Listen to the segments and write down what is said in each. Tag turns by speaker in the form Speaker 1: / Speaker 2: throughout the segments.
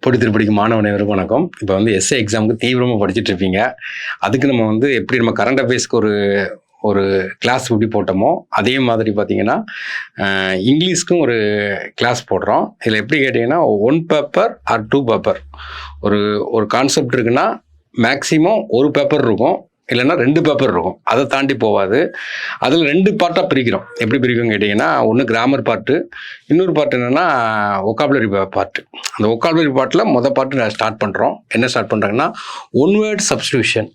Speaker 1: போட்டி திருப்படிக்கு மாணவ அனைவருக்கும் வணக்கம். இப்போ வந்து எஸ்ஏ எக்ஸாமுக்கு தீவிரமாக படிச்சுட்டு இருப்பீங்க. அதுக்கு நம்ம வந்து எப்படி நம்ம கரண்ட் அஃபேர்ஸ்க்கு ஒரு கிளாஸ் எப்படி போட்டோமோ அதே மாதிரி பார்த்தீங்கன்னா இங்கிலீஷ்க்கும் ஒரு கிளாஸ் போடுறோம். இதில் எப்படி கேட்டிங்கன்னா 1 பேப்பர் ஆர் 2 பேப்பர் ஒரு கான்செப்ட் இருக்குன்னா மேக்ஸிமம் ஒரு பேப்பர் இருக்கும், இல்லைன்னா 2 பேப்பர் இருக்கும். அதை தாண்டி போகாது. அதில் 2 பார்ட்டாக பிரிக்கிறோம். எப்படி பிரிக்கும் கேட்டிங்கன்னா, ஒன்று கிராமர் பார்ட்டு, இன்னொரு பார்ட் என்னென்னா ஒக்காபுலரி பார்ட்டு. அந்த ஒக்காபுலரி பார்ட்டில் பார்ட்டு நான் ஸ்டார்ட் பண்ணுறோம். என்ன ஸ்டார்ட் பண்ணுறாங்கன்னா, ஒன் வேர்ட் சப்ஸ்டியூஷன்.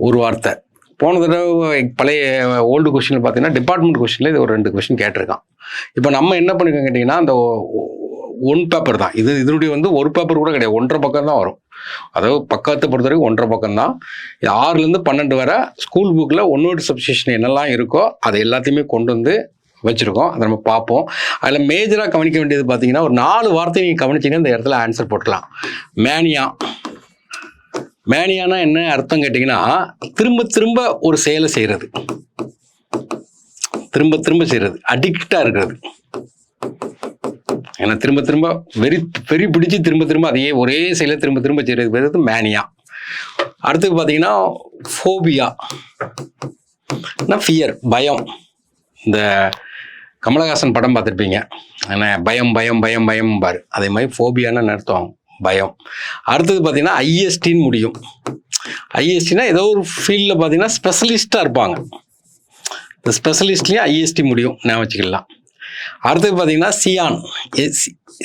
Speaker 1: ஒரு வார்த்தை. போன தடவை பழைய ஓல்டு கொஸ்டினில் பார்த்தீங்கன்னா டிபார்ட்மெண்ட் கொஸ்டினில் இது ஒரு 2 கொஸ்டின் கேட்டிருக்கான். இப்போ நம்ம என்ன பண்ணிருக்கோம் கேட்டிங்கன்னா, அந்த 1 பேப்பர் தான் இதனுடைய வந்து ஒரு பேப்பர் கூட கிடையாது, 1.5 பக்கம் தான் வரும். அதாவது பக்கத்தை பொறுத்த வரைக்கும் 1.5 பக்கம் தான். 6லேருந்து 12 வரை ஸ்கூல் புக்கில் ஒன் வேர்ட் சப்ஸ்டியூஷன் என்னெல்லாம் இருக்கோ அதை எல்லாத்தையுமே கொண்டு வந்து வச்சுருக்கோம். அதை நம்ம பார்ப்போம். அதில் மேஜராக கவனிக்க வேண்டியது பார்த்தீங்கன்னா, ஒரு 4 வார்த்தை நீங்கள் கவனிச்சிங்கன்னா இந்த இடத்துல ஆன்சர் போட்டுக்கலாம். மேனியானா என்ன அர்த்தம் கேட்டிங்கன்னா, திரும்ப திரும்ப ஒரு செயலை செய்கிறது, திரும்ப திரும்ப செய்கிறது, அடிக்டாக இருக்கிறது. ஏன்னா திரும்ப திரும்ப வெறி பிடிச்சி திரும்ப திரும்ப அதையே ஒரே செயலை திரும்ப திரும்ப செய்கிறது மேனியா. அடுத்தது பார்த்தீங்கன்னா ஃபோபியா, ஃபியர், பயம். இந்த கமலஹாசன் படம் பார்த்துருப்பீங்க, ஏன்னா பயம் பயம் பயம் பயம் பாரு, அதே மாதிரி ஃபோபியான்னு அர்த்தம் பயம். அடுத்தது பார்த்தீங்கன்னா ஐஎஸ்டின்னு முடியும். ஐஎஸ்டினா ஏதோ ஒரு ஃபீல்டில் பார்த்தீங்கன்னா ஸ்பெஷலிஸ்டாக இருப்பாங்க. இந்த ஸ்பெஷலிஸ்ட்லேயும் ஐஎஸ்டி முடியும், நான் வச்சுக்கலாம். அடுத்தது பார்த்தீங்கன்னா சியான்,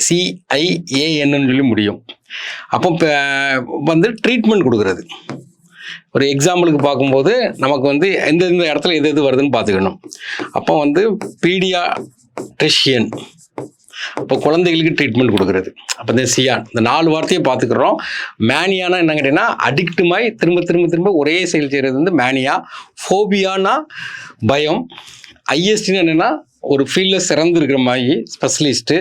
Speaker 1: CIAN சொல்லி முடியும். அப்போ வந்து ட்ரீட்மெண்ட் கொடுக்குறது. ஒரு எக்ஸாம்பிளுக்கு பார்க்கும்போது நமக்கு வந்து எந்தெந்த இடத்துல எது வருதுன்னு பார்த்துக்கணும். அப்போ வந்து பீடியாட்ரிஷியன், இப்போ குழந்தைகளுக்கு ட்ரீட்மெண்ட் கொடுக்குறது. அப்போ இந்த சியான், இந்த 4 வார்த்தையை பார்த்துக்கிறோம். மேனியானா என்ன கேட்டிங்கன்னா, அடிக்டுமாய் திரும்ப திரும்ப திரும்ப ஒரே செயல் செய்கிறது வந்து மேனியா. ஃபோபியானா பயம். ஐஎஸ்டின்னு என்னென்னா ஒரு ஃபீல்டில் சிறந்து இருக்கிற மாதிரி ஸ்பெஷலிஸ்ட்டு.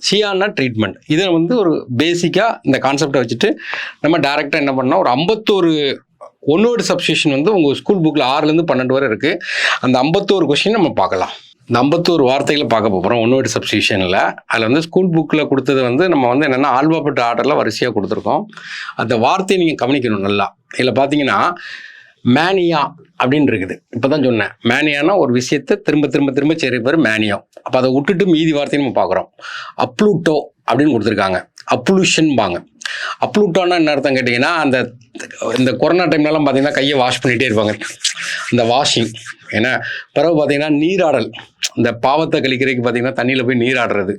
Speaker 1: சியான்னா ட்ரீட்மெண்ட். இதை வந்து ஒரு பேசிக்காக இந்த கான்செப்டை வச்சுட்டு நம்ம டேரெக்டாக என்ன பண்ணோம், ஒரு 51 ஒன் வேர்டு சப்ஸ்டியூஷன் வந்து உங்கள் ஸ்கூல் புக்கில் 6லேருந்து 12 வரை இருக்குது. அந்த 51 கொஸ்டின் நம்ம பார்க்கலாம். இந்த 51 வார்த்தைகளை பார்க்க போகிறோம் ஒன் வேர்டு சப்ஸ்டியூஷனில். அதில் வந்து ஸ்கூல் புக்கில் கொடுத்தது வந்து நம்ம வந்து என்னென்னா ஆல்பாபெட் ஆர்டரில் வரிசையாக கொடுத்துருக்கோம். அந்த வார்த்தையை நீங்கள் கவனிக்கணும் நல்லா. இதில் பார்த்தீங்கன்னா மேனியா அப்படின்னு இருக்குது. இப்போ தான் சொன்னேன், மேனியானா ஒரு விஷயத்தை திரும்ப திரும்ப திரும்ப செய்கிற பேர் மேனியா. அப்போ அதை விட்டுட்டு மீதி வார்த்தையை நம்ம பார்க்குறோம். அப்ளூட்டோ அப்படின்னு கொடுத்துருக்காங்க. அப்ளூஷன்பாங்க. அப்ளூட்டோன்னா என்ன அர்த்தம் கேட்டிங்கன்னா, இந்த கொரோனா டைம்லலாம் பார்த்தீங்கன்னா கையை வாஷ் பண்ணிகிட்டே இருப்பாங்க, இந்த வாஷிங். ஏன்னா பிறகு பார்த்தீங்கன்னா நீராடல், இந்த பாவத்தை கழிக்கிறதுக்கு பார்த்தீங்கன்னா தண்ணியில் போய் நீராடுறது.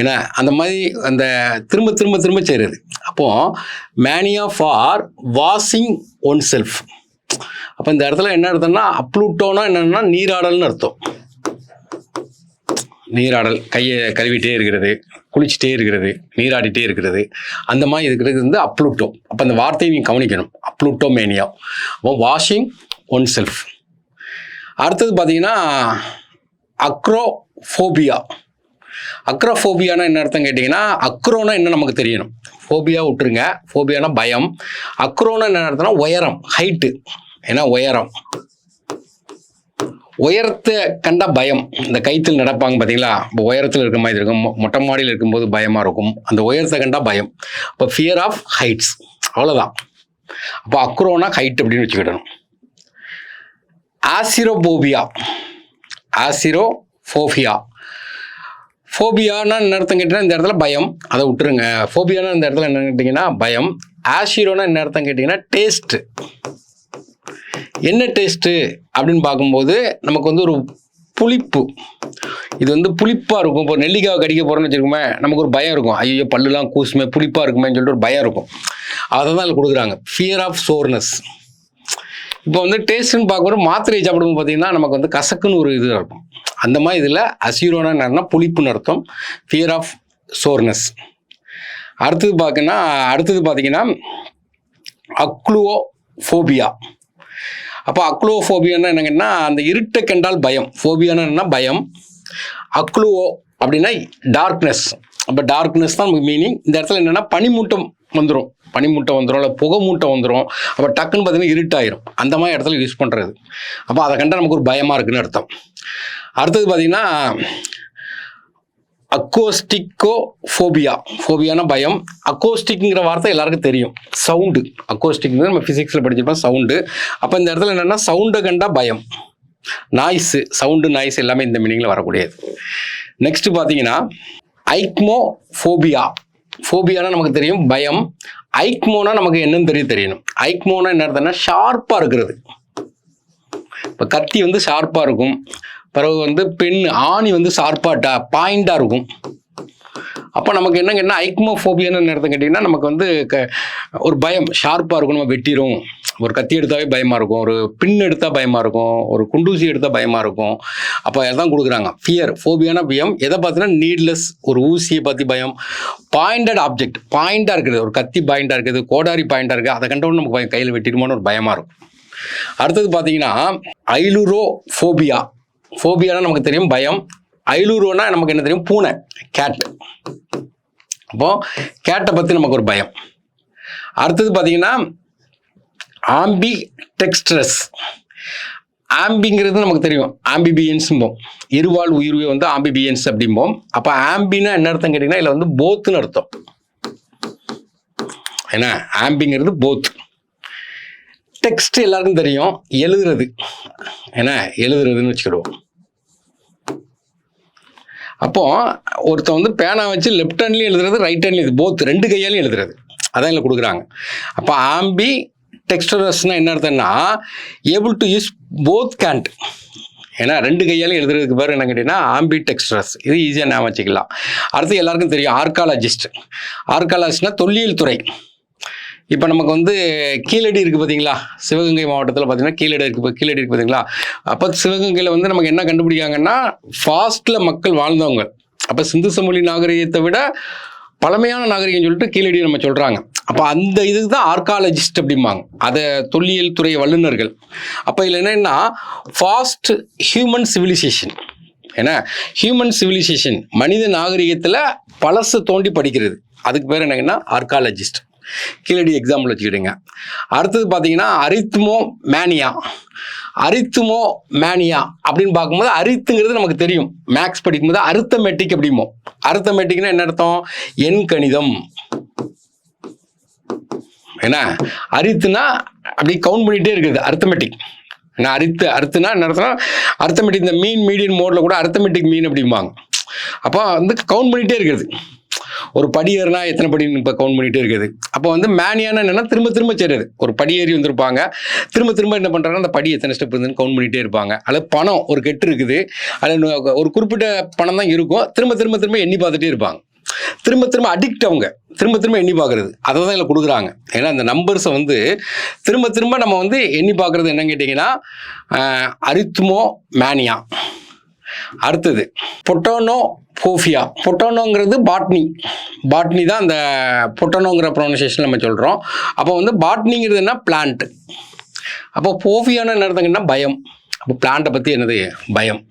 Speaker 1: ஏன்னா அந்த மாதிரி அந்த திரும்ப திரும்ப திரும்ப செய்கிறது. அப்போது mania for washing one self. அப்போ இந்த இடத்துல என்ன அர்த்தம்னா, அப்ளூட்டோனா என்னென்னா நீராடல்னு அர்த்தம். நீராடல், கையை கழுவிட்டே இருக்கிறது, குளிச்சுட்டே இருக்கிறது, நீராடிட்டே இருக்கிறது, அந்த மாதிரி இருக்கிறது வந்து அப்ளூட்டோ. அப்போ அந்த வார்த்தையை நீங்கள் கவனிக்கணும், அப்ளூட்டோ மேனியா. அப்போ வாஷிங் ஒன் செல்ஃப். அடுத்தது பார்த்தீங்கன்னா அக்ரோஃபோபியா. அக்ரோஃபோபியானா என்ன அர்த்தம் கேட்டிங்கன்னா, அக்ரோனா என்ன நமக்கு தெரியணும், ஃபோபியா விட்டுருங்க. ஃபோபியானா பயம். அக்ரோனா என்ன அர்த்தம்னா உயரம், ஹைட்டு. ஏன்னா உயரத்தை கண்டா பயம். இந்த கைத்தில் நடப்பாங்க பார்த்தீங்களா, இப்போ உயரத்தில் இருக்கிற மாதிரி இருக்கும், மொட்டை மாடியில் இருக்கும்போது பயமாக இருக்கும். அந்த உயரத்தை கண்டா பயம். இப்போ ஃபியர் ஆஃப் ஹைட்ஸ், அவ்வளோதான். அப்போ அக்ரோனா ஹைட் அப்படின்னு வச்சுக்கிடணும். ஆசிரோஃபோபியா. ஃபோபியானா என்ன அர்த்தம் கேட்டிங்கன்னா, இந்த இடத்துல பயம், அதை விட்டுருங்க. ஃபோபியானா இந்த இடத்துல என்ன கேட்டிங்கன்னா பயம். ஆசிரோனா என்ன அர்த்தம் கேட்டிங்கன்னா டேஸ்ட்டு. என்ன டேஸ்ட்டு அப்படின்னு பார்க்கும்போது நமக்கு வந்து ஒரு புளிப்பு, இது வந்து புளிப்பாக இருக்கும். இப்போ நெல்லிக்காய் கடிக்க போகிறோன்னு வச்சுருக்கோமே, நமக்கு ஒரு பயம் இருக்கும், ஐயோ பல்லுலாம் கூசுமே, புளிப்பாக இருக்குமேன்னு சொல்லிட்டு ஒரு பயம் இருக்கும். அதை தான் அதில் கொடுக்குறாங்க, ஃபியர் ஆஃப் சோர்னஸ். இப்போ வந்து டேஸ்ட்டுன்னு பார்க்கும்போது மாத்திரை சாப்பிடும்போது பார்த்தீங்கன்னா நமக்கு வந்து கசக்குன்னு ஒரு இது இருக்கும். அந்த மாதிரி இதில் அசிரோனா என்னன்னா புளிப்புன்னு அர்த்தம், ஃபியர் ஆஃப் சோர்னஸ். அடுத்தது பார்த்தீங்கன்னா அக்ளூவோஃபோபியா. அப்போ அக்ளூவோஃபோபியானா என்னங்கன்னா, அந்த இருட்டை கண்டால் பயம். ஃபோபியானா என்னன்னா பயம். அக்ளூவோ அப்படின்னா டார்க்னஸ். அப்போ டார்க்னஸ் தான் நமக்கு மீனிங். இந்த இடத்துல என்னென்னா பனிமூட்டம் வந்துடும், இல்லை புகை மூட்டை வந்துடும். அப்போ டக்குன்னு பார்த்தீங்கன்னா இருட்டாயிரும். அந்த மாதிரி இடத்துல யூஸ் பண்ணுறது. அப்போ அதை கண்டால் நமக்கு ஒரு பயமாக இருக்குன்னு அர்த்தம். அடுத்தது பார்த்தீங்கன்னா அக்கோஸ்டிக்கோஃபோபியா. ஃபோபியானா பயம். அக்கோஸ்டிக்ங்கிற வார்த்தை எல்லாருக்கும் தெரியும், சவுண்டு. அக்கோஸ்டிக் நம்ம ஃபிசிக்ஸில் படிச்சிருப்போம், சவுண்டு. அப்போ இந்த இடத்துல என்னென்னா சவுண்டை கண்டா பயம். நாய்ஸு, சவுண்டு, நாய்ஸ் எல்லாமே இந்த மீனிங்கில் வரக்கூடியது. நெக்ஸ்ட் பார்த்தீங்கன்னா ஐக்மோஃபோபியா. ஃபோபியானா நமக்கு தெரியும் பயம். ஐக்மோனா நமக்கு என்னன்னு தெரியணும். ஐக்மோனா என்ன அர்த்தம்னா ஷார்ப்பாக இருக்கிறது. இப்போ கத்தி வந்து ஷார்ப்பாக இருக்கும், பிறகு வந்து பெண் ஆணி வந்து ஷார்ப்பாக பாயிண்டாக இருக்கும். அப்போ நமக்கு என்னங்கன்னா ஐக்மோஃபோபியான்னு அர்த்தம் கேட்டிங்கன்னா நமக்கு வந்து ஒரு பயம், ஷார்ப்பாக இருக்கும், நம்ம வெட்டிடும். ஒரு கத்தி எடுத்தாவே பயமாக இருக்கும், ஒரு பின் எடுத்தால் பயமாக இருக்கும், ஒரு குண்டூசி எடுத்தால் பயமாக இருக்கும். அப்போ எதான் கொடுக்குறாங்க ஃபியர். ஃபோபியானா பயம். எதை பார்த்தீங்கன்னா நீட்லெஸ், ஒரு ஊசியை பற்றி பயம். பாயிண்டட் ஆப்ஜெக்ட், பாயிண்டாக இருக்குது, ஒரு கத்தி பாயிண்டாக இருக்குது, கோடாரி பாயிண்டாக இருக்குது, அதை கண்டவுடனே நமக்கு பயம், கையில் வெட்டிடுமோன்னு ஒரு பயமாக இருக்கும். அடுத்தது பார்த்தீங்கன்னா ஐலுரோஃபோபியா. ஃபோபியானா நமக்கு தெரியும் பயம். ஐலூரோனா நமக்கு என்ன தெரியும், பூனை, கேட். அப்போ கேட்டை பற்றி நமக்கு ஒரு பயம். அடுத்தது பார்த்தீங்கன்னா ஆம்பி டெக்ஸ்ட்ரஸ். ஆம்பிங்கிறது நமக்கு தெரியும், ஆம்பிபியன்ஸும்போம், இருவாழ் உயிர்வே வந்து ஆம்பிபியன்ஸ் அப்படிம்போம். அப்போ ஆம்பின்னா என்ன அர்த்தம் கேட்டிங்கன்னா இதில் வந்து போத்துன்னு அர்த்தம். ஏன்னா ஆம்பிங்கிறது போத். டெக்ஸ்ட் எல்லாருக்கும் தெரியும், எழுதுறது. ஏன்னா எழுதுறதுன்னு வச்சுக்கிடுவோம். அப்போ ஒருத்தன் வந்து பேனா வச்சு லெஃப்ட் ஹேண்ட்லையும் எழுதுறது, ரைட் ஹேண்ட்லையும், போத், ரெண்டு கையாலையும் எழுதுறது. அதான் இல்லை கொடுக்குறாங்க. அப்போ ஆம்பி டெக்ஸ்டரஸ்னா என்ன அர்த்தம்னா able to use both Cantt. ஏன்னா ரெண்டு கையாலையும் எழுதுறதுக்கு பேர் என்ன கேட்டீங்கன்னா ஆம்பி டெக்ஸ்டரஸ். இது ஈஸியாக ஞாபகம் வச்சுக்கலாம். அடுத்து எல்லாருக்கும் தெரியும் ஆர்காலஜிஸ்ட். ஆர்காலஜிஸ்ட்னா தொல்லியல் துறை. இப்போ நமக்கு வந்து கீழடி இருக்குது பார்த்தீங்களா, சிவகங்கை மாவட்டத்தில் பார்த்தீங்கன்னா கீழடி இருக்குது பார்த்தீங்களா. அப்போ சிவகங்கையில் வந்து நமக்கு என்ன கண்டுபிடிக்காங்கன்னா ஃபாஸ்ட்டில் மக்கள் வாழ்ந்தவங்க. அப்போ சிந்து சமவெளி நாகரிகத்தை விட பழமையான நாகரிகம் சொல்லிட்டு கீழடி நம்ம சொல்கிறாங்க. அப்போ அந்த இதுக்கு தான் ஆர்காலஜிஸ்ட் அப்படிம்பாங்க, அதை தொல்லியல் துறை வல்லுநர்கள். அப்போ இதில் என்னென்னா ஃபாஸ்ட் ஹியூமன் சிவிலைசேஷன். ஏன்னா ஹியூமன் சிவிலைசேஷன் மனித நாகரிகத்தில் பழசு தோண்டி படிக்கிறது, அதுக்கு பேர் என்னங்கன்னா ஆர்காலஜிஸ்ட். கீழடி எக்ஸாம்பிள் வச்சுக்கிடுங்க. அடுத்தது பார்த்தீங்கன்னா அரித்மோ மேனியா. அரித்மோ மேனியா அப்படின்னு பார்க்கும்போது அரித்துங்கிறது நமக்கு தெரியும், மேக்ஸ் படிக்கும்போது அரித்தமெட்டிக் அப்படிமோ. அரித்தமெட்டிக்னா என்ன அர்த்தம், எண் கணிதம். ஏன்னா அரித்துனா அப்படி கவுண்ட் பண்ணிகிட்டே இருக்குது, அரித்தமெட்டிக். ஏன்னா அரித்துனா என்ன அர்த்தம், அரித்தமெட்டிக். இந்த மீன் மீடியன் மோடில் கூட அரித்தமெட்டிக் மீன் அப்படிம்பாங்க. அப்போ வந்து கவுண்ட் பண்ணிகிட்டே இருக்குது. ஒரு படி ஏறினா எத்தனை படின்னு இப்போ கவுண்ட் பண்ணிகிட்டே இருக்குது. அப்போ வந்து மேனியான என்னென்னா திரும்ப திரும்ப செய்கிறது. ஒரு படி ஏறி வந்திருப்பாங்க, திரும்ப திரும்ப என்ன பண்ணுறாங்கன்னா அந்த படி எத்தனை ஸ்டெப் இருந்துன்னு கவுண்ட் பண்ணிகிட்டே இருப்பாங்க. அதில் பணம் ஒரு கெட்டு இருக்குது, அதில் ஒரு குறிப்பிட்ட பணம் தான் இருக்கும், திரும்ப திரும்ப திரும்ப எண்ணி பார்த்துட்டே இருப்பாங்க. திரும்ப திரும்ப அடிக்ட், அவங்க திரும்ப திரும்ப எண்ணி பார்க்குறது, அதை தான் இதில் கொடுக்குறாங்க. ஏன்னா அந்த நம்பர்ஸை வந்து திரும்ப திரும்ப நம்ம வந்து எண்ணி பார்க்குறது என்னன்னு கேட்டிங்கன்னா அரித்மோ மேனியா. அடுத்தது பொட்டோனோஃபோபியா. பொட்டோனோங்கிறது பாட்னி தான் அந்த பொட்டோனோங்கிற ப்ரொனன்சியேஷன் நம்ம சொல்கிறோம். அப்போ வந்து பாட்னிங்கிறது என்ன, பிளான்ட். அப்போ ஃபோபியான்னு என்ன அர்த்தங்கன்னா பயம். அப்போ பிளான்ட்டை பற்றி என்னது, பயம்.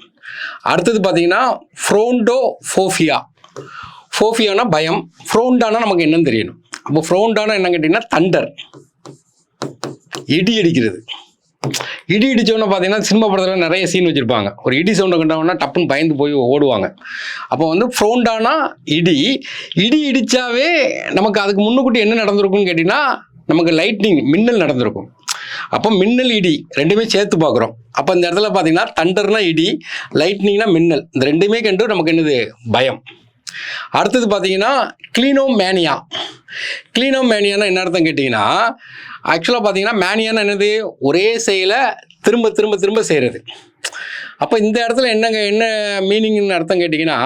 Speaker 1: அடுத்தது பார்த்தீங்கன்னா ஃப்ரோண்டோஃபோபியா. ஃபோபியானா பயம், ஃப்ரோண்டானா நமக்கு என்னன்னு தெரியணும். அப்போ ஃப்ரோண்டானா என்ன கேட்டிங்கன்னா தண்டர், இடி அடிக்கிறது. இடி இடிச்சோன்னு பார்த்தீங்கன்னா சினிமா படத்தில் நிறைய சீன் வச்சுருப்பாங்க, ஒரு இடி சவுண்டை கண்டவொன்னா டப்புன்னு பயந்து போய் ஓடுவாங்க. அப்போ வந்து ஃப்ரோண்டானா இடி இடித்தாவே நமக்கு அதுக்கு முன்னுக்கூட்டி என்ன நடந்திருக்குன்னு கேட்டிங்கன்னா நமக்கு லைட்னிங், மின்னல் நடந்திருக்கும். அப்போ மின்னல் இடி ரெண்டுமே சேர்த்து பார்க்குறோம். அப்போ இந்த இடத்துல பார்த்தீங்கன்னா தண்டர்னா இடி, லைட்னிங்னா மின்னல், இந்த ரெண்டுமே கண்டு நமக்கு என்னது, பயம். அடுத்தது பார்த்தீங்கன்னா கிளீனோமேனியா. கிளீனோமேனியானா என்ன அர்த்தம் கேட்டிங்கன்னா ஆக்சுவலாக பார்த்தீங்கன்னா மேனியானா என்னது, ஒரே செயலை திரும்ப திரும்ப திரும்ப செய்கிறது. அப்போ இந்த இடத்துல என்ன மீனிங்னு அர்த்தம் கேட்டிங்கன்னா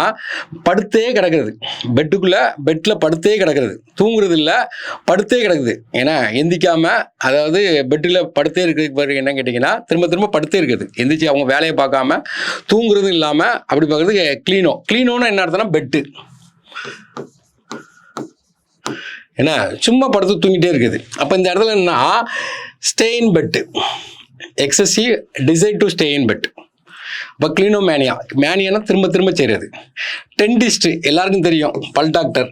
Speaker 1: படுத்தே கிடக்கிறது, பெட்டில் படுத்தே கிடக்கிறது, தூங்குறது இல்லை, படுத்தே கிடக்குது. ஏன்னா எந்திக்காமல், அதாவது பெட்டில் படுத்தே இருக்கிறதுக்கு பிறகு என்ன கேட்டிங்கன்னா திரும்ப திரும்ப படுத்தே இருக்குது, எந்திரிச்சு அவங்க வேலையை பார்க்காம தூங்குறதும் இல்லாமல் அப்படி பார்க்குறது கிளீனோன்னு என்ன அர்த்தம்னா பெட்டு. ஏன்னா சும்மா படுத்து தூங்கிட்டே இருக்குது. அப்போ இந்த இடத்துல என்னன்னா stay in bed, excessive desire to stay in bed. இப்போ மேனியானா திரும்ப திரும்ப செய்கிறது. டென்டிஸ்ட் எல்லாருக்கும் தெரியும், பல் டாக்டர்.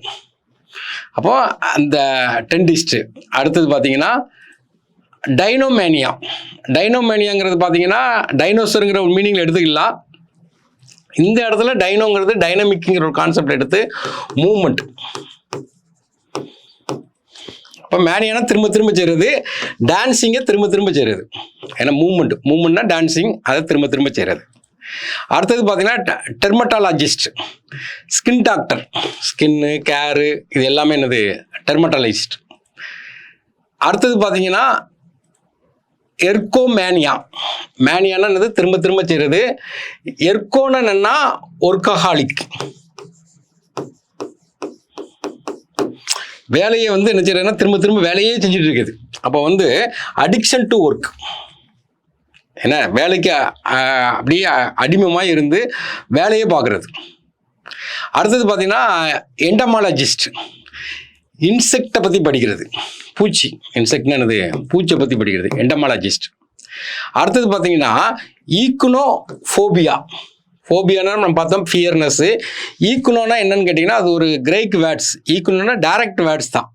Speaker 1: அப்போது அந்த டென்டிஸ்ட்டு. அடுத்தது பார்த்தீங்கன்னா டைனோமேனியாங்கிறது பார்த்தீங்கன்னா டைனோசருங்கிற ஒரு மீனிங்கில் எடுத்துக்கலாம். இந்த இடத்துல டைனோங்கிறது டைனமிக்ங்கிற ஒரு கான்செப்ட் எடுத்து மூவ்மெண்ட். இப்போ மேனியானா திரும்ப திரும்ப செய்கிறது, டான்ஸிங்கை திரும்ப திரும்ப செய்கிறது. ஏன்னா மூமெண்ட்னா டான்ஸிங், அதை திரும்ப திரும்ப செய்கிறது. அடுத்தது பார்த்தீங்கன்னா டெர்மட்டாலஜிஸ்ட், ஸ்கின் டாக்டர், ஸ்கின்னு கேரு இது எல்லாமே என்னது டெர்மட்டாலஜிஸ்ட். அடுத்தது பார்த்தீங்கன்னா எர்கோமேனியா. மேனியானா என்னது திரும்ப திரும்ப செய்கிறது. எர்கோனா என்னன்னா ஒர்க்கஹாலிக், வேலையை வந்து என்ன செய்யறதுன்னா திரும்ப திரும்ப வேலையே செஞ்சுட்டு இருக்குது. அப்போ வந்து அடிக்ஷன் டு ஒர்க், ஏன்னா வேலைக்கு அப்படியே அடிமமாக இருந்து வேலையே பார்க்குறது. அடுத்தது பார்த்தீங்கன்னா எண்டமாலஜிஸ்ட், இன்செக்டை பற்றி படிக்கிறது, பூச்சி. இன்செக்ட்னா என்னது பூச்சை பற்றி படிக்கிறது, எண்டமாலஜிஸ்ட். அடுத்தது பார்த்தீங்கன்னா ஈக்குனோஃபோபியா. ஃபோபியானா நம்ம பார்த்தோம் ஃபியர்னஸ்ஸு. ஈக்குனோனா என்னன்னு கேட்டிங்கன்னா அது ஒரு கிரேக் வேர்ட்ஸ். ஈக்குனோனா டைரக்ட் வேர்ட்ஸ் தான்.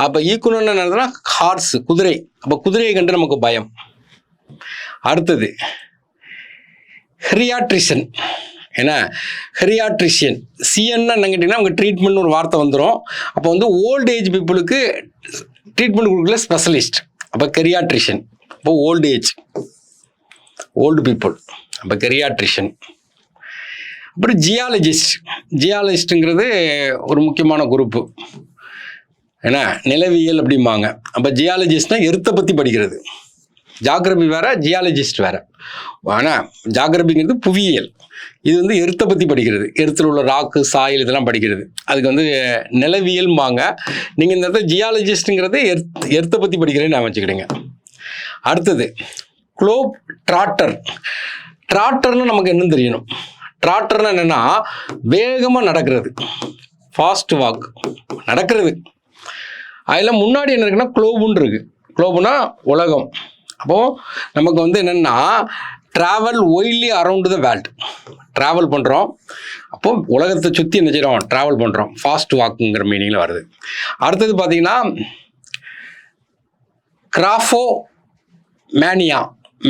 Speaker 1: அப்போ ஈக்குனோன்னா என்னதுன்னா ஹார்ஸ், குதிரை. அப்போ குதிரையை கண்டு நமக்கு பயம். அடுத்தது ஹெரியாட்ரிஷன். ஏன்னா ஹெரியாட்ரிஷியன், சிஎன்னா என்ன கேட்டிங்கன்னா அவங்க ட்ரீட்மெண்ட்னு ஒரு வார்த்தை வந்துடும். அப்போ வந்து ஓல்டு ஏஜ் பீப்புளுக்கு ட்ரீட்மெண்ட் கொடுக்கல ஸ்பெஷலிஸ்ட். அப்போ கெரியாட்ரிஷன். அப்போ ஓல்டு ஏஜ், ஓல்டு பீப்புள், அப்போ கெரியாட்ரிஷன். அப்புறம் ஜியாலஜிஸ்ட். ஜியாலஜிஸ்ட்டுங்கிறது ஒரு முக்கியமான குரூப்பு, ஏன்னா நிலவியல் அப்படிம்பாங்க. அப்போ ஜியாலஜிஸ்ட்னா எர்த்தை பற்றி படிக்கிறது. ஜாகிரபி வேற, ஜியாலஜிஸ்ட் வேற. ஆனால் ஜாகிரபிங்கிறது புவியியல், இது வந்து எர்த்தை பற்றி படிக்கிறது. எர்த்தில் உள்ள ராக்கு, சாயில் இதெல்லாம் படிக்கிறது. அதுக்கு வந்து நிலவியல்பாங்க. நீங்கள் இந்த இடத்துல ஜியாலஜிஸ்ட்டுங்கிறது எர்த்தை பற்றி படிக்கிறேன்னு நான் வச்சுக்கிடுங்க. அடுத்தது குளோப் ட்ராட்டர். ட்ராட்டர்னு நமக்கு என்னன்னு தெரியணும். ட்ராட்டர்னா என்னன்னா வேகமாக நடக்கிறது, ஃபாஸ்ட் வாக், நடக்கிறது. அதில் முன்னாடி என்ன இருக்குன்னா குளோபுன்னு இருக்கு. குளோபுனா உலகம். அப்போது நமக்கு வந்து என்னென்னா travel ஒய்லி around the world, travel பண்ணுறோம். அப்போது உலகத்தை சுற்றி என்ன செய்கிறோம், ட்ராவல் பண்ணுறோம். ஃபாஸ்ட் வாக்குங்கிற மீனிங்கில் வருது. அடுத்தது பார்த்தீங்கன்னா கிராஃபோ மேனியா.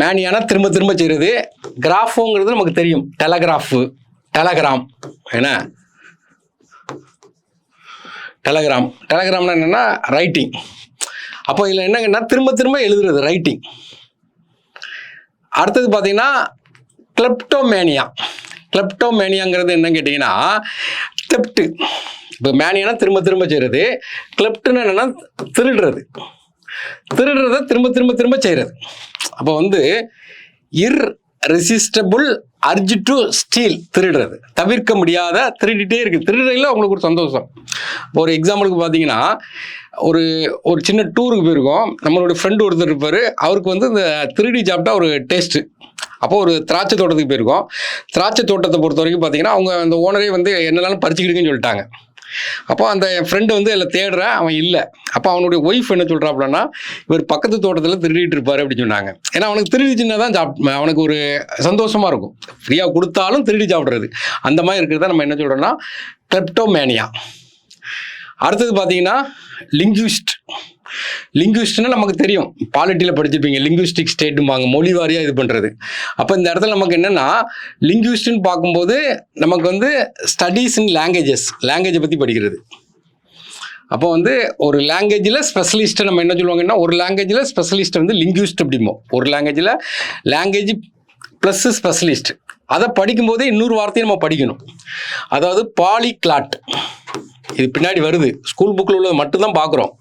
Speaker 1: மேனியானா திரும்ப திரும்ப செய்கிறது. கிராஃபோங்கிறது நமக்கு தெரியும், டெலகிராஃபு, டெலகிராம். ஏன்னா டெலகிராம்னா என்னென்னா ரைட்டிங். அப்போ இதில் என்னங்கன்னா திரும்ப திரும்ப எழுதுறது, ரைட்டிங். அடுத்தது பார்த்தீங்கன்னா கிளெப்டோமேனியா. கிளெப்டோமேனியாங்கிறது என்னன்னு கேட்டிங்கன்னா தெப்ட்டு. இப்போ மேனியானா திரும்ப திரும்ப செய்கிறது, கிளெப்ட்டுன்னு என்னென்னா திருடுறது. திருடுறதை திரும்ப திரும்ப திரும்ப செய்கிறது. அப்போ வந்து இர்ரெசிஸ்டபிள் அர்ஜ் டு ஸ்டீல், திருடுறது, தவிர்க்க முடியாத, திருடிட்டே இருக்குது. திருடுறதுல அவங்களுக்கு ஒரு சந்தோஷம். இப்போ ஒரு எக்ஸாம்பிளுக்கு பார்த்தீங்கன்னா ஒரு ஒரு சின்ன டூருக்கு போயிருக்கோம். நம்மளோட ஃப்ரெண்டு ஒருத்தர் இருப்பார். அவருக்கு வந்து இந்த திருடி சாப்பிட்டா ஒரு டேஸ்ட்டு. அப்போ ஒரு திராட்சை தோட்டத்துக்கு போயிருக்கோம். திராட்சை தோட்டத்தை பொறுத்த வரைக்கும் பார்த்தீங்கன்னா அவங்க அந்த ஓனரே வந்து என்னென்னாலும் பறிச்சுக்கிடுங்கன்னு சொல்லிட்டாங்க. அப்போ அந்த என் ஃப்ரெண்டு வந்து அதில் தேடுறேன், அவன் இல்லை. அப்போ அவனுடைய ஒய்ஃப் என்ன சொல்கிறாப்புலன்னா இவர் பக்கத்து தோட்டத்தில் திருடிட்டு இருப்பார் அப்படின்னு சொன்னாங்க. ஏன்னா அவனுக்கு திருடிச்சுன்னா தான் அவனுக்கு ஒரு சந்தோஷமாக இருக்கும். ஃப்ரீயாக கொடுத்தாலும் திருடி சாப்பிட்றது, அந்த மாதிரி இருக்கிறத நம்ம என்ன சொல்கிறோன்னா கிளெப்டோமேனியா. அடுத்தது பார்த்தீங்கன்னா லிங்குவிஸ்ட். லிங்குவிஸ்ட்னா நமக்கு தெரியும், பாலிட்டியில் படிச்சிருப்பீங்க, லிங்குவிஸ்டிக் ஸ்டேட்டும்பாங்க, மொழி வாரியாக இது பண்ணுறது. அப்போ இந்த இடத்துல நமக்கு என்னென்னா லிங்குவிஸ்ட்னு பார்க்கும்போது நமக்கு வந்து ஸ்டடீஸ் இன் லாங்குவேஜை பற்றி படிக்கிறது. அப்போ வந்து ஒரு லாங்குவேஜில் ஸ்பெஷலிஸ்ட்டை நம்ம என்ன சொல்லுவாங்கன்னா, ஒரு லாங்குவேஜில் ஸ்பெஷலிஸ்ட்டை வந்து லிங்குவிஸ்ட் அப்படிம்போம். ஒரு லாங்குவேஜில் லாங்குவேஜ் ப்ளஸ் ஸ்பெஷலிஸ்ட். அதை படிக்கும்போதே இன்னொரு வார்த்தையை நம்ம படிக்கணும். அதாவது பாலிக்ளாட், இது பின்னாடி வருது, ஸ்கூல் புக்கில் உள்ளது மட்டும்தான் பார்க்குறோம்.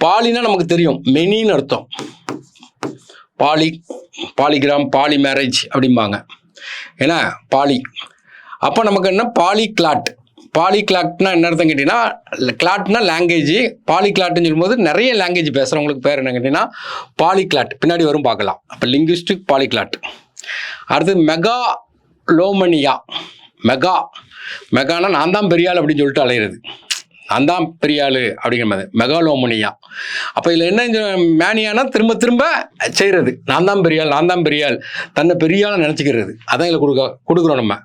Speaker 1: பாலினா நமக்கு தெரியும், மெனின்னு அர்த்தம். பாலிகிராம், பாலி மேரேஜ் அப்படிம்பாங்க. ஏன்னா பாலி. அப்போ நமக்கு என்ன பாலிக்ளாட். பாலிக்ளாட்னா என்ன அர்த்தம் கேட்டிங்கன்னா, கிளாட்னா லாங்குவேஜ், பாலிக்ளாட்னு சொல்லும்போது நிறைய லாங்குவேஜ் பேசுகிறவங்களுக்கு பேர் என்ன கேட்டிங்கன்னா பாலிக்ளாட். பின்னாடி வரும் பார்க்கலாம். அப்போ லிங்குவிஸ்டிக் பாலிக்ளாட். அடுத்து மெகாலோமனியா. மெகானா நான் தான் பெரிய ஆள் அப்படின்னு சொல்லிட்டு அலையிறது, நான் தான் பெரிய ஆள் அப்படிங்கிற மாதிரி மெகாலோமனியா. அப்போ இதில் என்ன மேனியானா திரும்ப திரும்ப செய்கிறது, நான் தான் பெரிய ஆள், தன்னை பெரிய ஆளை நினச்சிக்கிறது. அதான் இதில் கொடுக்குறோம் நம்ம.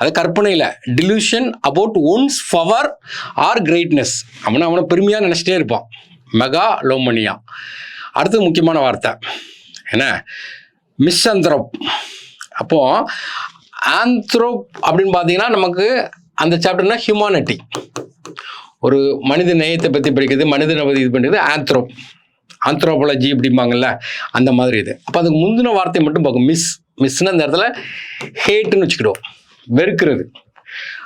Speaker 1: அது கற்பனையில் delusion about one's power or greatness. அவனை பெருமையாக நினச்சிட்டே இருப்பான், மெகாலோமனியா. அடுத்தது முக்கியமான வார்த்தை என்ன, மிஸ்அந்த்ரோப். அப்போது ஆந்த்ரோப் அப்படின்னு பார்த்தீங்கன்னா நமக்கு அந்த சாப்டர்னா ஹியூமானிட்டி, ஒரு மனித நேயத்தை பற்றி படிக்கிறது, மனிதனை பற்றி இது பண்ணுறது ஆந்த்ரோப், ஆந்த்ரோபாலஜி அப்படிம்பாங்கல்ல அந்த மாதிரி இது. அப்போ அதுக்கு முந்தின வார்த்தை மட்டும் பார்க்கும். மிஸ்ன்னு அந்த இடத்துல ஹேட்டுன்னு வச்சுக்கிடுவோம், வெறுக்கிறது.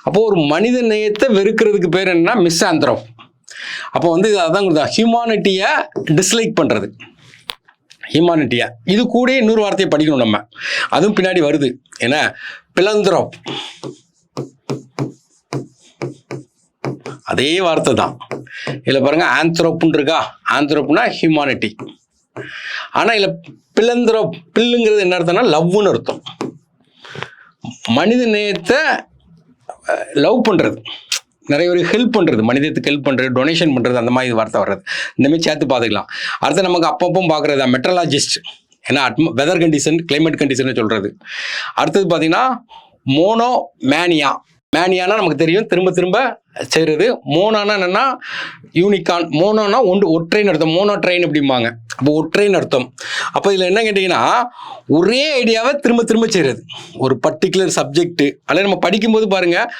Speaker 1: அப்போது ஒரு மனித நேயத்தை வெறுக்கிறதுக்கு பேர் என்னன்னா மிஸ் ஆந்த்ரோப். அப்போ வந்து அதான் கொடுத்தா ஹியூமானிட்டியை டிஸ்லைக் பண்ணுறது, ஹியூமானிட்டியா. இது கூட இன்னொரு வார்த்தையை படிக்கணும் நம்ம, அதுவும் பின்னாடி வருது. ஏன்னா பிலந்த்ரோப், அதே வார்த்தை தான் இதில் பாருங்க. ஆந்த்ரோப்னு இருக்கா, ஆந்த்ரோப்னா ஹியூமானிட்டி. ஆனால் இதில் பிலந்த்ரோப், பில்லுங்கிறது என்ன அர்த்தம்னா லவ்னு அர்த்தம். மனித நேயத்தை லவ் பண்ணுறது, நிறைய பேருக்கு ஹெல்ப் பண்ணுறது, மனிதத்துக்கு ஹெல்ப் பண்ணுறது, டொனேஷன் பண்ணுறது, அந்த மாதிரி வார்த்தை வர்றது. இந்தமாதிரி சேர்த்து பார்த்துக்கலாம். அடுத்து நமக்கு அப்பப்போ பார்க்குறது மெட்ரலாஜிஸ்ட், ஏன்னா வெதர் கண்டிஷன், கிளைமேட் கண்டிஷன் சொல்கிறது. அடுத்தது பார்த்தீங்கன்னா மோனோ மேனியா. மேனியானா நமக்கு தெரியும், திரும்ப திரும்ப செய்கிறது. மோனானா என்னென்னா யூனிகான். மோனோனா ஒற்றைன்னு அர்த்தம், மோனோ ட்ரெயின் அப்படிம்பாங்க. அப்போ ஒற்றைன்னு அர்த்தம். அப்போ இதில் என்ன கேட்டிங்கன்னா ஒரே ஐடியாவை திரும்ப திரும்ப செய்கிறது, ஒரு பர்டிகுலர் சப்ஜெக்ட்டு. அல்லது நம்ம படிக்கும்போது பாருங்கள்,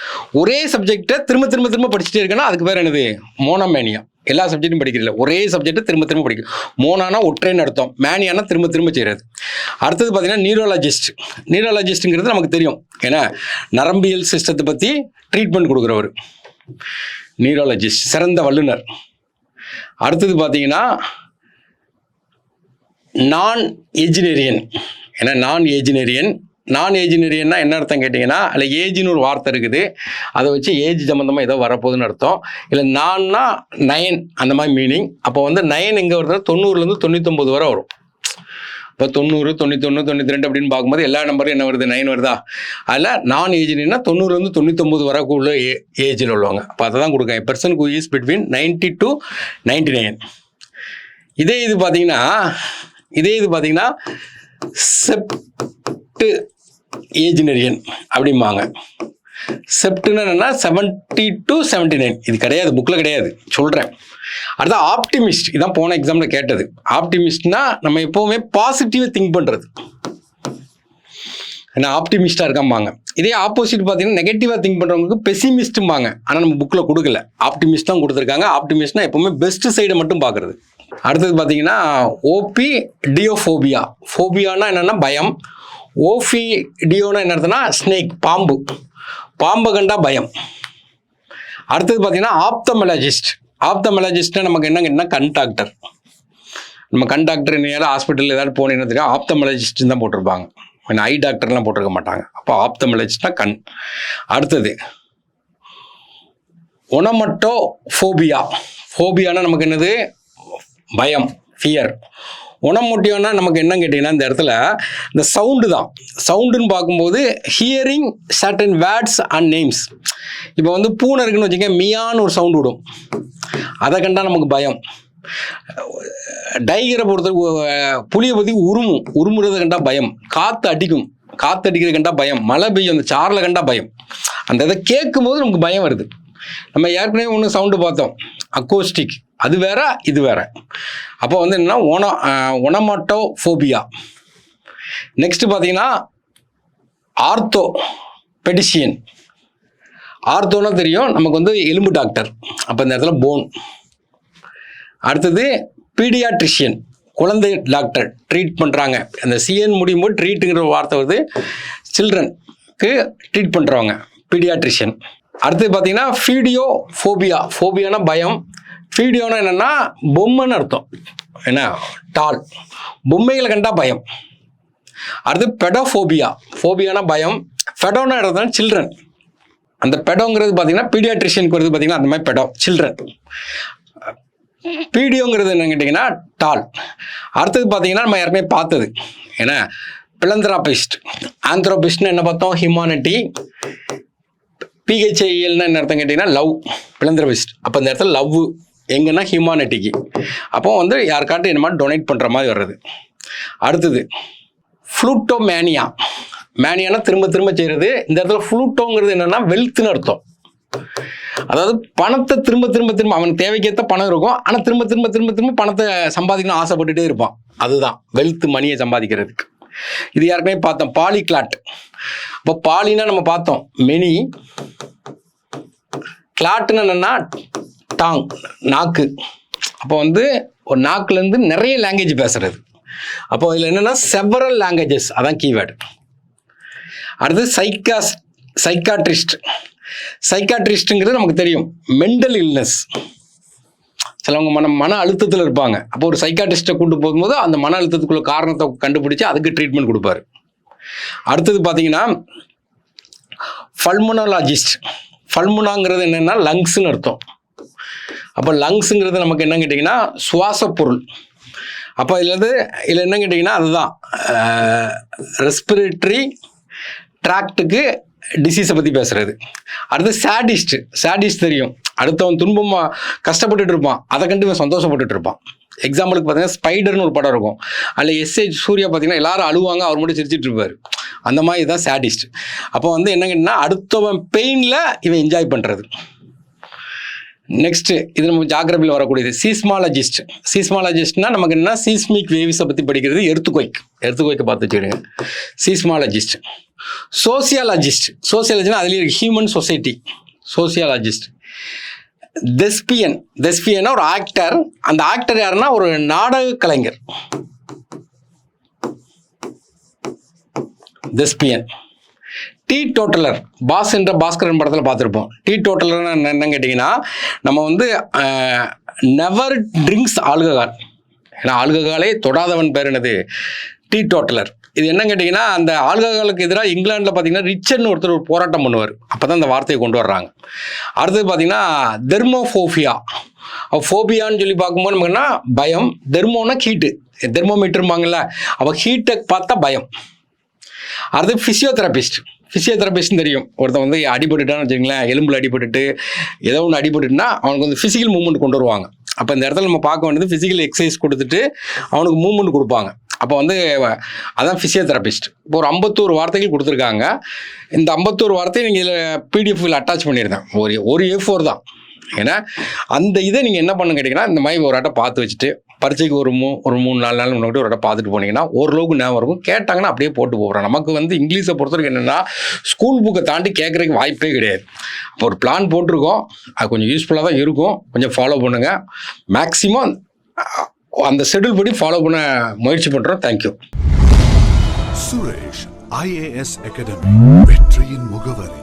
Speaker 1: ஒரே சப்ஜெக்டை திரும்ப திரும்ப திரும்ப படிச்சுட்டே இருக்கேன்னா அதுக்கு பேர் என்னது, மோனோமேனியா. எல்லா சப்ஜெக்டும் படிக்கிறதில்ல, ஒரே சப்ஜெக்ட்டை திரும்ப திரும்ப படிக்கும். மோனானா ஒற்றைன்னு அர்த்தம், மேனியானா திரும்ப திரும்ப செய்கிறது. அடுத்தது பார்த்தீங்கன்னா நியூரோலஜிஸ்ட். நியூரோலஜிஸ்ட்டுங்கிறது நமக்கு தெரியும், ஏன்னா நரம்பியல் சிஸ்டத்தை பற்றி ட்ரீட்மெண்ட் கொடுக்குறவர் நியூரோலஜிஸ்ட், சிறந்த வல்லுனர். அடுத்தது பார்த்தீங்கன்னா நான் ஏஜினேரியன். ஏன்னா நான் ஏஜினேரியன்னா என்ன அர்த்தம் கேட்டிங்கன்னா, அதில் ஏஜ்னு ஒரு வார்த்தை இருக்குது, அதை வச்சு ஏஜ் சம்மந்தமாக ஏதோ வரப்போகுதுன்னு அர்த்தம். இல்லை நான்னா 9 அந்த மாதிரி மீனிங். அப்போ வந்து 9 எங்கே வருதுன்னா 90லேருந்து 99 வரை வரும். இப்போ 90, 91, 92 அப்படின்னு பார்க்கும்போது எல்லா நம்பரும் என்ன வருது, 9 வருதா. அதில் நான் ஏஜ்னா 90லேருந்து 99 வரக்குள்ள ஏஜில் உள்ளவங்க. அப்போ அதை தான் கொடுக்காங்க, person who is between 90 to 99. இதே இது பார்த்தீங்கன்னா செப்ட் ஏஜினேரியன் அப்படிம்பாங்க. செப்ட்னா என்னன்னா 70 to 79. இது கிடையாது, புக்கில் கிடையாது, சொல்கிறேன். அடுத்த ஆப்டிமிஸ்ட், இதான் போன எக்ஸாமில் கேட்டது. ஆப்டிமிஸ்ட்னா நம்ம எப்போவுமே பாசிட்டிவாக திங்க் பண்ணுறது, ஏன்னா ஆப்டிமிஸ்டாக இருக்காம்பாங்க. இதே ஆப்போசிட் பார்த்தீங்கன்னா நெகட்டிவாக திங்க் பண்ணுறவங்களுக்கு பெசிமிஸ்ட்டும்பாங்க. ஆனால் நம்ம புக்கில் கொடுக்கல, ஆப்டிமிஸ்ட் தான் கொடுத்துருக்காங்க. ஆப்டிமிஸ்ட்னா எப்போவுமே பெஸ்ட் சைடை மட்டும் பார்க்குறது. அடுத்தது பார்த்தீங்கன்னா ஓபிடியோஃபோபியா. ஃபோபியானா என்னென்னா பயம். ஓஃபிடியோனா என்ன அர்த்தம்னா ஸ்னேக், பாம்பை கண்டா பயம். அடுத்தது பார்த்தீங்கன்னா ஆப்தமலாஜிஸ்ட்னா நமக்கு என்ன கண் டாக்டர். நம்ம கண் டாக்டர் நேரம் ஹாஸ்பிட்டல் ஏதாவது போனீங்கன்னா தெரியும், ஆப்தமலாஜிஸ்ட் தான் போட்டிருப்பாங்க, ஐ டாக்டர்லாம் போட்டிருக்க மாட்டாங்க. அப்போ ஆப்தமலாஜிஸ்ட்னா கண். அடுத்தது ஒனமட்டோஃபோபியானா நமக்கு என்னது, பயம், ஃபியர். ஒனமோட்டியோனா நமக்கு என்ன கேட்டிங்கன்னா இந்த இடத்துல இந்த சவுண்டு தான். சவுண்டுன்னு பார்க்கும்போது hearing certain words and names. இப்போ வந்து பூனை இருக்குன்னு வச்சுக்க, மியான்னு ஒரு சவுண்டு விடும், அதை கண்டா நமக்கு பயம். டைகரை பொறுத்த புளியை பற்றி உருமுறதை கண்டா பயம். காற்று அடிக்கிறது கண்டா பயம். மழை பெய்யும் அந்த சாரில் கண்டா பயம். அந்த இதை கேட்கும்போது நமக்கு பயம் வருது. நம்ம ஏற்கனவே ஒன்று சவுண்டு பார்த்தோம், அக்கோஸ்டிக், அது வேற இது வேற. அப்போ வந்து என்னன்னா ஒனமட்டோஃபோபியா. நெக்ஸ்ட் பார்த்தீங்கன்னா ஆர்த்தோபெடிஷியன். ஆர்த்தோனா தெரியும் நமக்கு வந்து எலும்பு டாக்டர், அப்போ இந்த இடத்துல போன். அடுத்தது பீடியாட்ரிஷியன், குழந்தை டாக்டர், ட்ரீட் பண்ணுறாங்க. அந்த சிஎன் முடியும் போது ட்ரீட்டுங்கிற வார்த்தை வருது, சில்ட்ரனுக்கு ட்ரீட் பண்ணுறவங்க பீடியாட்ரிஷியன். அடுத்தது பார்த்தீங்கன்னா ஃபோபியானா பயம். ஃபீடியோனா என்னென்னா பொம்மைன்னு அர்த்தம், என்ன டால், பொம்மைகளை கண்டா பயம். அடுத்து பெடோஃபோபியானா பயம். பெடோனா எடுத்தாலும் சில்ட்ரன். அந்த பெடோங்கிறது பார்த்தீங்கன்னா பீடியாட்ரிஷியனுக்கு வருது பார்த்தீங்கன்னா, அந்த மாதிரி பெடோ சில்ட்ரன். பீடியோங்கிறது என்ன கேட்டிங்கன்னா டால். அடுத்தது பார்த்தீங்கன்னா நம்ம ஏற்கனவே பார்த்தது, ஏன்னா பிலந்த்ராபிஸ்ட். ஆந்த்ரோபிஸ்ட்னு என்ன பார்த்தோம், ஹியூமானிட்டி. பிஹெச்ஐஎல்னா என்ன அர்த்தம் கேட்டிங்கன்னா லவ், பிலந்த்ராபிஸ்ட். அப்போ இந்த இடத்துல லவ் எங்கன்னா ஹியூமானிட்டிக்கு. அப்போ வந்து யாருக்காட்டும் என்ன மாதிரி டொனேட் பண்ணுற மாதிரி வர்றது. அடுத்தது ஃப்ளூட்டோமேனியானா திரும்ப திரும்ப செய்கிறது. இந்த இடத்துல ஃப்ளூட்டோங்கிறது என்னென்னா வெல்த்னு அர்த்தம். அதாவது பணத்தை திரும்ப அவன் தேவைக்கேற்ற பணம் இருக்கும், ஆனால் திரும்ப பணத்தை சம்பாதிக்கணும்னு ஆசைப்பட்டுட்டே இருப்பான். அதுதான் வெல்த், மணியை சம்பாதிக்கிறதுக்கு. இது யாருக்குமே பார்த்தோம், பாலிகிளாட். இப்போ பாலினா நம்ம பார்த்தோம் மெனி, கிளாட்னு என்னன்னா டாங், நாக்கு. அப்போ வந்து ஒரு நாக்குலேருந்து நிறைய லாங்குவேஜ் பேசுறது. அப்போ இதில் என்னென்னா செவரல் லாங்குவேஜஸ், அதான் கீவேர்டு. அடுத்து சைக்காட்ரிஸ்ட். சைக்காட்ரிஸ்ட்டுங்கிறது நமக்கு தெரியும், மென்டல் இல்னஸ். சிலவங்க மன அழுத்தத்தில் இருப்பாங்க. அப்போ ஒரு சைக்காட்ரிஸ்ட்டை கூட்டு போகும்போது அந்த மன அழுத்தத்துக்குள்ள காரணத்தை கண்டுபிடிச்சு அதுக்கு ட்ரீட்மெண்ட் கொடுப்பாரு. அடுத்தது பார்த்தீங்கன்னா பல்மனாலஜிஸ்ட். பல்முனாங்கிறது என்னென்னா லங்ஸ்ன்னு அர்த்தம். அப்போ லங்ஸுங்கிறது நமக்கு என்ன கேட்டிங்கன்னா சுவாச பொருள். அப்போ இதில் என்ன கேட்டிங்கன்னா அதுதான் ரெஸ்பிரேட்டரி ட்ராக்டுக்கு டிசீஸை பற்றி பேசுகிறது. அடுத்து சேடிஸ்ட் தெரியும், அடுத்தவன் துன்பமாக கஷ்டப்பட்டுட்டு இருப்பான், அதை கண்டு இவன் சந்தோஷப்பட்டுட்டு இருப்பான். எக்ஸாம்பிளுக்கு பார்த்தீங்கன்னா ஸ்பைடர்னு ஒரு படம் இருக்கும், அதில் எஸ்ஏ சூர்யா பார்த்தீங்கன்னா எல்லாரும் அழுவாங்க, அவர் மட்டும் சிரிச்சிட்டு இருப்பார். அந்த மாதிரி தான் சேடிஸ்ட். அப்போ வந்து என்ன கேட்டிங்கன்னா அடுத்தவன் பெயினில் இவன் என்ஜாய் பண்ணுறது. நெக்ஸ்ட்டு இது நம்ம ஜாகிரபியில் வரக்கூடியது சீஸ்மாலஜிஸ்ட். சீஸ்மாலஜிஸ்ட்னா நமக்கு என்ன, சீஸ்மிக் வேவ்ஸை பற்றி படிக்கிறது. எர்த்துக்வைக்கை பார்த்து வச்சுக்கிடுங்க, சீஸ்மாலஜிஸ்ட். சோசியாலஜினா அதுலேயே இருக்கு, ஹியூமன் சொசைட்டி, சோசியாலஜிஸ்ட். தெஸ்பியன்னா ஒரு ஆக்டர். அந்த ஆக்டர் யாருன்னா ஒரு நாடக கலைஞர், தெஸ்பியன். டீ டோட்டலர், பாஸ் என்ற பாஸ்கரன் படத்தில் பார்த்துருப்போம். டீ டோட்டலர்னு என்ன கேட்டிங்கன்னா நம்ம வந்து நெவர் ட்ரிங்க்ஸ் ஆல்கஹால். ஏன்னா ஆல்கஹாலே தொடாதவன் பேர் என்னது, டீ டோட்டலர். இது என்ன கேட்டிங்கன்னா அந்த ஆல்கஹாலுக்கு எதிராக இங்கிலாண்டில் பார்த்தீங்கன்னா ரிச்சர்னு ஒருத்தர் ஒரு போராட்டம் பண்ணுவார். அப்போ தான் இந்த வார்த்தையை கொண்டு வர்றாங்க. அடுத்தது பார்த்தீங்கன்னா தெர்மோஃபோபியா. ஃபோபியான்னு சொல்லி பார்க்கும்போது நமக்கு என்ன, பயம். தெர்மோனா ஹீட்டு, தெர்மோமீட்டரும்பாங்கல்ல, அப்போ ஹீட்டை பார்த்தா பயம். அடுத்து ஃபிசியோதெரபிஸ்ட்னு தெரியும், ஒருத்தன் வந்து அடிபட்டுட்டான்னு வச்சுங்களேன், எலும்பில் அடிபட்டுட்டு ஏதோ ஒன்று அடிபட்டுட்டுனா அவனுக்கு வந்து ஃபிசிக்கல் மூவ்மெண்ட் கொண்டு வருவாங்க. அப்போ இந்த இடத்துல நம்ம பார்க்க வேண்டியது ஃபிசிக்கல் எக்ஸசைஸ் கொடுத்துட்டு அவனுக்கு மூவ்மெண்ட் கொடுப்பாங்க. அப்போ வந்து அதான் ஃபிசியோதெரபிஸ்ட். இப்போ ஒரு 51 வார்த்தைகள் கொடுத்துருக்காங்க. இந்த 51 வார்த்தையை நீங்கள் இதில் பிடிஎஃப்ல அட்டாச் பண்ணியிருந்தேன். ஒரு A4 தான். ஏன்னா அந்த இதை நீங்கள் என்ன பண்ணு கேட்டிங்கன்னா இந்த மாதிரி ஒரு ஆட்டை பார்த்து வச்சுட்டு பரீட்சைக்கு ஒரு 3-4 நாள் முன்னாடி ஒரு ஆட்டை பார்த்துட்டு போனீங்கன்னா ஓரளவுக்கு ஞாபகம் இருக்கும். கேட்டாங்கன்னா அப்படியே போட்டு போகிறோம். நமக்கு வந்து இங்கிலீஷை பொறுத்தவரைக்கும் என்னென்னா ஸ்கூல் புக்கை தாண்டி கேட்குறதுக்கு வாய்ப்பே கிடையாது. அப்போ ஒரு பிளான் போட்டிருக்கோம், அது கொஞ்சம் யூஸ்ஃபுல்லாக தான் இருக்கும், கொஞ்சம் ஃபாலோ பண்ணுங்கள். மேக்ஸிமம் அந்த ஷெட்யூல் படி ஃபாலோ பண்ண முயற்சி பண்ணுறோம். தேங்க்யூ.
Speaker 2: சுரேஷ் IAS அகாடமி, வெற்றியின் முகவரி.